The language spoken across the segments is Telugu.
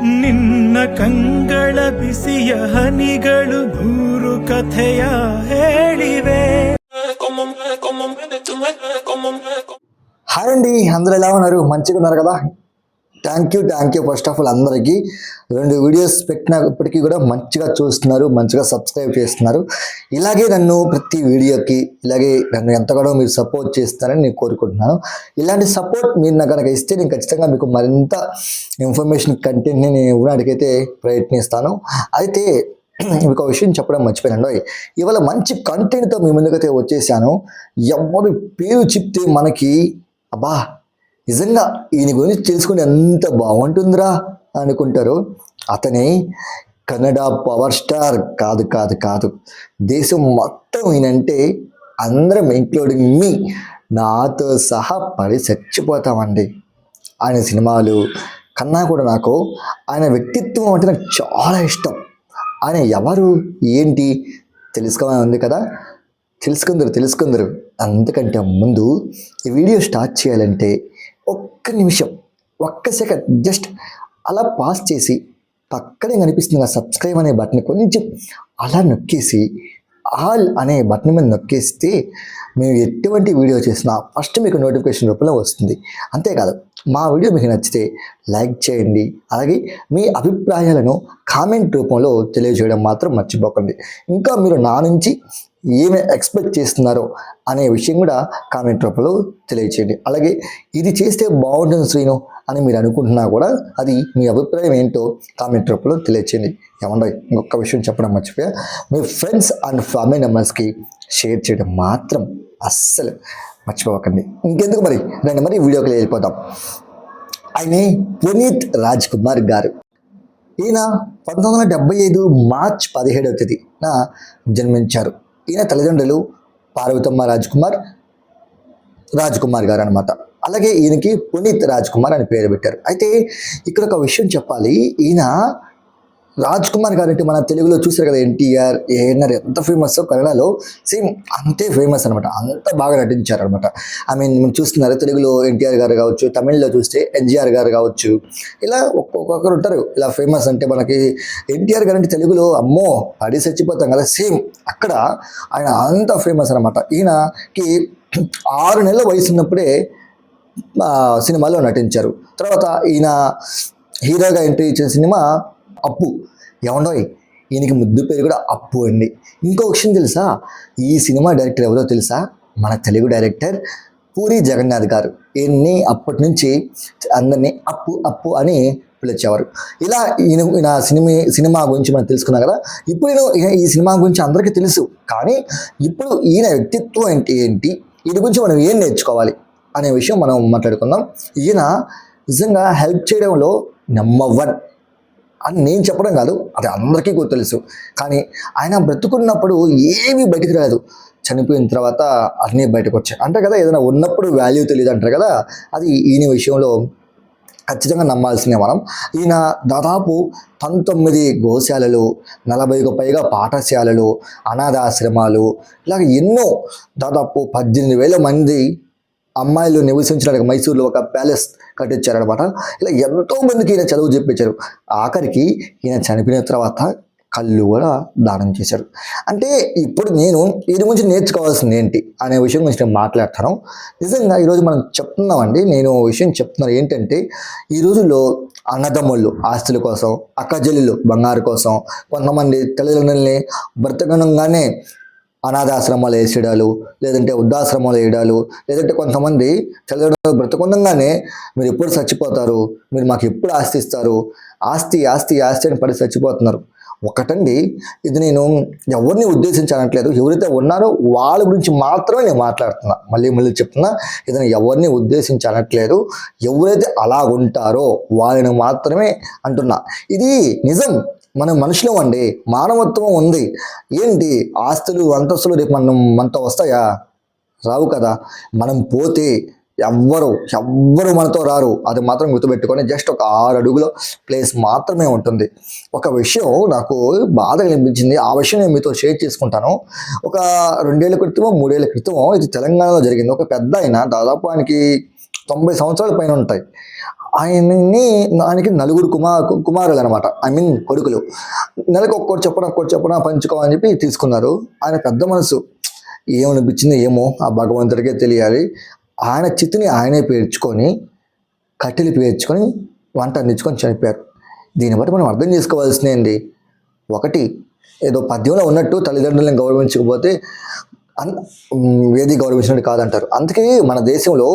ನಿನ್ನ ಕಂಗಳ ಬಿಸಿಯ ಹನಿಗಳು ನೂರು ಕಥೆಯ ಹೇಳಿವೆ. హాయ్ అండి, అందరూ ఎలా ఉన్నారు? మంచిగా ఉన్నారు కదా? Thank you first of all అందరికీ. 2 వీడియోస్ పెట్టినప్పటికీ కూడా మంచిగా చూస్తున్నారు, మంచిగా సబ్స్క్రైబ్ చేస్తున్నారు. ఇలాగే నన్ను ప్రతి వీడియోకి నన్ను ఎంతగానో మీరు సపోర్ట్ చేస్తారని నేను కోరుకుంటున్నాను. ఇలాంటి సపోర్ట్ మీరు నాకు కనుక ఇస్తే నేను ఖచ్చితంగా మీకు మరింత ఇన్ఫర్మేషన్ కంటెంట్ని నేను ఇవ్వడానికైతే ప్రయత్నిస్తాను. అయితే మీకు విషయం చెప్పడం మర్చిపోయానండి. ఇవాళ మంచి కంటెంట్తో మీ ముందుకైతే వచ్చేసాను. ఎవరు పేరు చెప్తే మనకి అబ్బా నిజంగా ఈయన గురించి తెలుసుకుంటే ఎంత బాగుంటుందిరా అనుకుంటారు. అతనే కన్నడ పవర్ స్టార్. కాదు దేశం మొత్తం ఈయనంటే అందరం ఇంక్లూడింగ్ మీ, నాతో సహా పడి చచ్చిపోతామండి. ఆయన సినిమాలు కన్నా కూడా నాకు ఆయన వ్యక్తిత్వం అంటే నాకు చాలా ఇష్టం. ఆయన ఎవరు ఏంటి తెలుసుకోవాలని ఉంది కదా? తెలుసుకుందరు. అంతకంటే ముందు ఈ వీడియో స్టార్ట్ చేయాలంటే ఒక్క నిమిషం, ఒక్క సెకండ్ జస్ట్ అలా పాస్ చేసి పక్కనే కనిపిస్తుంది సబ్స్క్రైబ్ అనే బటన్ కొంచెం అలా నొక్కేసి ఆల్ అనే బటన్ మీద నొక్కేస్తే మేము ఎటువంటి వీడియో చేసినా ఫస్ట్ మీకు నోటిఫికేషన్ రూపంలో వస్తుంది. అంతేకాదు, మా వీడియో మీకు నచ్చితే లైక్ చేయండి. అలాగే మీ అభిప్రాయాలను కామెంట్ రూపంలో తెలియజేయడం మాత్రం మర్చిపోకండి. ఇంకా మీరు నా నుంచి ఏమి ఎక్స్పెక్ట్ చేస్తున్నారో అనే విషయం కూడా కామెంట్ రూపంలో తెలియచేయండి. అలాగే ఇది చేస్తే బాగుంటుంది శ్రీను అని మీరు అనుకుంటున్నా కూడా అది మీ అభిప్రాయం ఏంటో కామెంట్ రూపంలో తెలియచేయండి. ఏమన్నా ఇంకొక విషయం చెప్పడం మర్చిపోయా, మీ ఫ్రెండ్స్ అండ్ ఫ్యామిలీ మెంబర్స్కి షేర్ చేయడం మాత్రం అస్సలు మర్చిపోకండి. ఇంకెందుకు రండి వీడియోకి వెళ్ళిపోతాం. ఆయనే పునీత్ రాజ్ కుమార్ గారు. ఈయన 1975 మార్చ్ 17వ తేదీన జన్మించారు. ఈయన తల్లిదండ్రులు పార్వతమ్మ రాజ్ కుమార్ గారు అనమాట. అలాగే ఈయనకి పునీత్ రాజ్ కుమార్ అని పేరు పెట్టారు. అయితే ఇక్కడ ఒక విషయం చెప్పాలి. ఈయన రాజ్ కుమార్ గారు అంటే మన తెలుగులో చూసారు కదా, ఎన్టీఆర్, ఏఎన్ఆర్ ఎంత ఫేమస్, కన్నడలో సేమ్ అంతే ఫేమస్ అనమాట. అంత బాగా నటించారు అనమాట. మనం చూస్తున్నారు తెలుగులో ఎన్టీఆర్ గారు కావచ్చు, తమిళ్లో చూస్తే ఎన్టీఆర్ గారు కావచ్చు, ఇలా ఒక్కొక్కరు ఉంటారు ఇలా ఫేమస్. అంటే మనకి ఎన్టీఆర్ గారు అంటే తెలుగులో అమ్మో పడి చచ్చిపోతాం కదా, సేమ్ అక్కడ ఆయన అంత ఫేమస్ అనమాట. ఈయనకి 6 నెలల వయసు ఉన్నప్పుడే సినిమాలో నటించారు. తర్వాత ఈయన హీరోగా ఎంట్రీ ఇచ్చిన సినిమా అప్పు. ఏమండోయ్, ఈయనకి ముద్దు పేరు కూడా అప్పు అండి. ఇంకో విషయం తెలుసా, ఈ సినిమా డైరెక్టర్ ఎవరో తెలుసా? మన తెలుగు డైరెక్టర్ పూరి జగన్నాథ్ గారు. ఈయన్ని అప్పటి నుంచి అందరినీ అప్పు అని పిలిచేవారు. ఇలా ఈయన సినిమా గురించి మనం తెలుసుకున్నాం కదా. ఇప్పుడు ఈ సినిమా గురించి అందరికీ తెలుసు, కానీ ఇప్పుడు ఈయన వ్యక్తిత్వం ఏంటి, వీటి గురించి మనం ఏం నేర్చుకోవాలి అనే విషయం మనం మాట్లాడుకుందాం. ఈయన నిజంగా హెల్ప్ చేయడంలో నంబర్ 1 అని నేను చెప్పడం కాదు, అది అందరికీ కూడా తెలుసు. కానీ ఆయన బ్రతుకున్నప్పుడు ఏమీ బయటకు రాదు, చనిపోయిన తర్వాత అన్నీ బయటకు వచ్చాయి అంటారు కదా. ఏదైనా ఉన్నప్పుడు వాల్యూ తెలియదు అంటారు కదా, అది ఈయన విషయంలో ఖచ్చితంగా నమ్మాల్సిందే మనం. ఈయన దాదాపు 19 గోశాలలు, 40కు పైగా పాఠశాలలు, అనాథాశ్రమాలు, ఇలాగ ఎన్నో దాదాపు 18,000 మంది అమ్మాయిలు నివసించడానికి మైసూర్లో ఒక ప్యాలెస్ కట్టించారనమాట. ఇలా ఎంతో మందికి ఈయన చదువు చెప్పించారు. ఆఖరికి ఈయన చనిపోయిన తర్వాత కళ్ళు కూడా దానం చేశారు. అంటే ఇప్పుడు నేను వీరి గురించి నేర్చుకోవాల్సింది ఏంటి అనే విషయం గురించి నేను మాట్లాడతాను. నిజంగా ఈరోజు మనం చెప్తున్నామండి, నేను విషయం చెప్తున్నాను ఏంటంటే, ఈ రోజుల్లో అన్నదమ్ముళ్ళు ఆస్తుల కోసం, అక్కజల్లులు బంగారు కోసం, కొంతమంది తల్లిదండ్రుల్ని బ్రతకనంగానే అనాథాశ్రమాలు వేసేయడాలు, లేదంటే వృద్ధాశ్రమాలు వేయడాలు, లేదంటే కొంతమంది తల్లిదండ్రులు బ్రతకుండగానే మీరు ఎప్పుడు చచ్చిపోతారు, మీరు మాకు ఎప్పుడు ఆస్తి ఇస్తారు, ఆస్తి అని పడి చచ్చిపోతున్నారు. ఒకటండి, ఇది నేను ఎవరిని ఉద్దేశించాలనట్లేదు, ఎవరైతే ఉన్నారో వాళ్ళ గురించి మాత్రమే నేను మాట్లాడుతున్నా. మళ్ళీ చెప్తున్నా, ఇది ఎవరిని ఉద్దేశించాలనట్లేదు, ఎవరైతే అలా ఉంటారో వాళ్ళని మాత్రమే అంటున్నా. ఇది నిజం. మనం మనుషులం అండి, మానవత్వం ఉంది. ఏంటి ఆస్తులు అంతస్తులు రేపు మనతో వస్తాయా? రావు కదా. మనం పోతే ఎవ్వరు మనతో రారు, అది మాత్రం గుర్తుపెట్టుకొని జస్ట్ ఒక 6 అడుగుల ప్లేస్ మాత్రమే ఉంటుంది. ఒక విషయం నాకు బాధగా అనిపించింది, ఆ విషయం నేను మీతో షేర్ చేసుకుంటాను. ఒక 2 ఏళ్ల క్రితమో 3 ఏళ్ల క్రితమో ఇది తెలంగాణలో జరిగింది. ఒక పెద్ద ఆయన, దాదాపు ఆయనకి 90 సంవత్సరాల పైన ఉంటాయి. ఆయనకి నలుగురు కుమారులు అనమాట, ఐ మీన్ కొడుకులు. నెలకు ఒక్కొక్కటి చెప్పడం పంచుకోమని చెప్పి తీసుకున్నారు. ఆయన పెద్ద మనసు, ఏమనిపించింది ఏమో ఆ భగవంతుడికే తెలియాలి. ఆయన చితిని ఆయనే పేర్చుకొని, కట్టెలు పేర్చుకొని వంట అందించుకొని చనిపోయారు. దీన్ని బట్టి మనం అర్థం చేసుకోవాల్సిందేంటి, ఒకటి ఏదో పద్యంలో ఉన్నట్టు తల్లిదండ్రులను గౌరవించకపోతే ఏది గౌరవించినట్టు కాదంటారు. అందుకే మన దేశంలో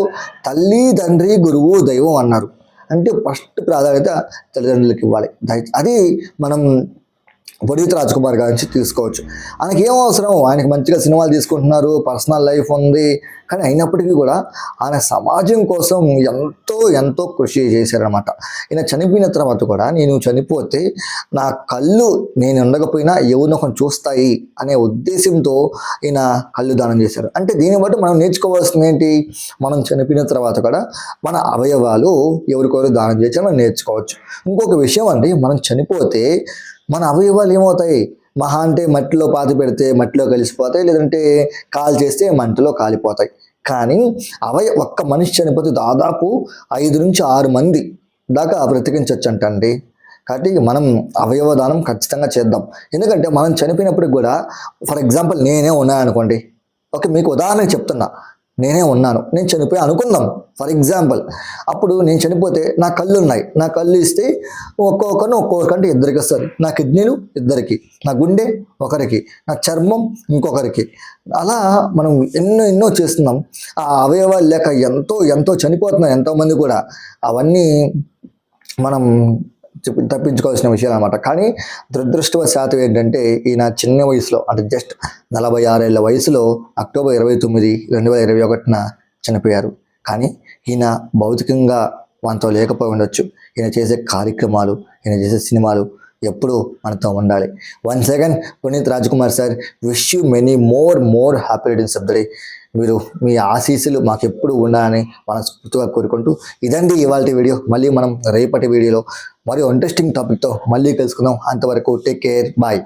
తల్లి, తండ్రి, గురువు, దైవం అన్నారు. అంటే ఫస్ట్ ప్రాధాన్యత తల్లిదండ్రులకు ఇవ్వాలి. అది మనం పునీత్ రాజ్ కుమార్ గారి నుంచి తీసుకోవచ్చు. ఆయనకి ఏం అవసరం, ఆయనకి మంచిగా సినిమాలు తీసుకుంటున్నారు, పర్సనల్ లైఫ్ ఉంది, కానీ అయినప్పటికీ కూడా ఆయన సమాజం కోసం ఎంతో కృషి చేశారనమాట. ఈయన చనిపోయిన తర్వాత కూడా, నేను చనిపోతే నా కళ్ళు నేను ఉండకపోయినా ఎవరినొకరు చూస్తాయి అనే ఉద్దేశంతో ఈయన కళ్ళు దానం చేశారు. అంటే దీన్ని బట్టి మనం నేర్చుకోవాల్సింది ఏంటి, మనం చనిపోయిన తర్వాత కూడా మన అవయవాలు ఎవరికొరు దానం చేసి మనం నేర్చుకోవచ్చు. ఇంకొక విషయం అండి, మనం చనిపోతే మన అవయవాలు ఏమవుతాయి, మహా అంటే మట్టిలో పాతి పెడితే మట్టిలో కలిసిపోతాయి, లేదంటే కాల్ చేస్తే మంటలో కాలిపోతాయి. కానీ ఒక్క మనిషి చనిపోతే దాదాపు 5 నుంచి 6 మంది దాకా బ్రతికించవచ్చు అంటండి. కాబట్టి మనం అవయవ దానం ఖచ్చితంగా చేద్దాం. ఎందుకంటే మనం చనిపోయినప్పుడు కూడా, ఫర్ ఎగ్జాంపుల్ నేనే ఉన్నాను అనుకోండి, ఓకే మీకు ఉదాహరణకు చెప్తున్నా, నేనే ఉన్నాను, నేను చనిపోయి అనుకుందాం ఫర్ ఎగ్జాంపుల్. అప్పుడు నేను చనిపోతే నా కళ్ళు ఉన్నాయి, నా కళ్ళు ఇస్తే ఒక్కొక్కరికంటే ఇద్దరికి వస్తుంది, నా కిడ్నీలు ఇద్దరికి, నా గుండె ఒకరికి, నా చర్మం ఇంకొకరికి. అలా మనం ఎన్నో చేస్తున్నాం. ఆ అవయవాలు లేక ఎంతో చనిపోతున్నాం ఎంతోమంది కూడా. అవన్నీ మనం తప్పించుకోవాల్సిన విషయాలు అనమాట. కానీ దురదృష్టవశాతం ఏంటంటే, ఈయన చిన్న వయసులో, అంటే జస్ట్ 46 ఏళ్ల వయసులో అక్టోబర్ 29, 2021 చనిపోయారు. కానీ ఈయన భౌతికంగా మనతో లేకపోయి ఉండొచ్చు. ఈయన చేసే కార్యక్రమాలు, ఈయన చేసే సినిమాలు ఎప్పుడూ మనతో ఉండాలి. Once again Puneeth Raj Kumar sir, wish you many more happy returns of the day. మీరు మీ ఆశీస్సులు మాకు ఎప్పుడు ఉండాలని మనస్ఫూర్తిగా కోరుకుంటూ, ఇదండి ఇవాళ వీడియో. మళ్ళీ మనం రేపటి వీడియోలో మరో ఇంట్రెస్టింగ్ టాపిక్తో మళ్ళీ కలుసుకుందాం. అంతవరకు టేక్ కేర్, బాయ్.